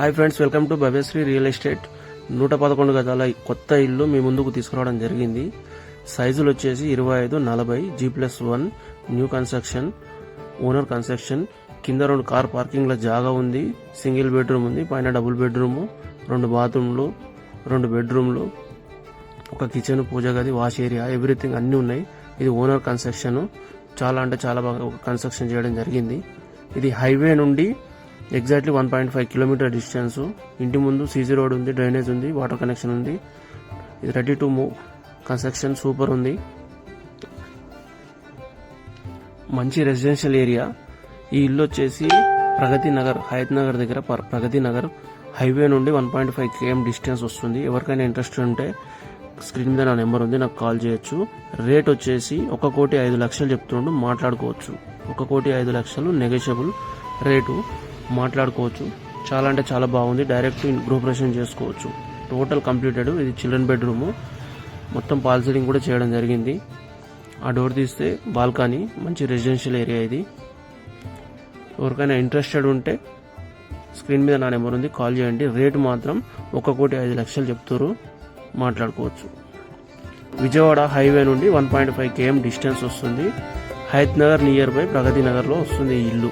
Hi friends, welcome to Bhavyasri real estate. 111 గజాల కొత్త ఇల్లు మీ ముందుకు తీసుకురావడం జరిగింది. సైజులు వచ్చేసి 25-40 G+1 new construction, owner construction. కింద 2 కార్ పార్కింగ్ల జాగా ఉంది. సింగిల్ బెడ్రూమ్ ఉంది, పైన డబుల్ బెడ్రూమ్, 2 బాత్రూమ్లు, 2 బెడ్రూమ్లు, ఒక కిచెన్, పూజ గది, వాష్ ఏరియా, ఎవ్రీథింగ్ అన్నీ ఉన్నాయి. ఇది ఓనర్ కన్స్ట్రక్షన్. చాలా అంటే చాలా బాగా కన్స్ట్రక్షన్ చేయడం జరిగింది. ఇది హైవే నుండి ఎగ్జాక్ట్లీ 1.5 కిలోమీటర్ డిస్టెన్స్. ఇంటి ముందు సీసీ రోడ్ ఉంది, డ్రైనేజ్ ఉంది, వాటర్ కనెక్షన్ ఉంది. ఇది ready to move construction. Super ఉంది. మంచి రెసిడెన్షియల్ ఏరియా. ఈ ఇల్లు వచ్చేసి ప్రగతి నగర్, హయత్ నగర్ దగ్గర ప్రగతి నగర్ హైవే నుండి 1.5 km డిస్టెన్స్ వస్తుంది. ఎవరికైనా ఇంట్రెస్ట్ ఉంటే స్క్రీన్ మీద నా నెంబర్ ఉంది, నాకు కాల్ చేయొచ్చు. రేట్ వచ్చేసి 1,05,00,000 చెప్తుండు, మాట్లాడుకోవచ్చు. 1,05,00,000 నెగోషియబుల్ రేటు, మాట్లాడుకోవచ్చు. చాలా అంటే చాలా బాగుంది. డైరెక్ట్ గృహప్రవేశం చేసుకోవచ్చు. Total completed. ఇది చిల్డ్రన్ బెడ్రూమ్. మొత్తం పాల్ సీలింగ్ కూడా చేయడం జరిగింది. ఆ డోర్ తీస్తే బాల్కనీ. మంచి రెసిడెన్షియల్ ఏరియా ఇది. ఎవరికైనా ఇంట్రెస్టెడ్ ఉంటే స్క్రీన్ మీద నా నెంబర్ ఉంది, కాల్ చేయండి. రేటు మాత్రం 1,05,00,000 చెప్తారు, మాట్లాడుకోవచ్చు. విజయవాడ హైవే నుండి 1.5 km డిస్టెన్స్ వస్తుంది. హయత్ నగర్ నియర్ బై ప్రగతి నగర్లో వస్తుంది ఈ ఇల్లు.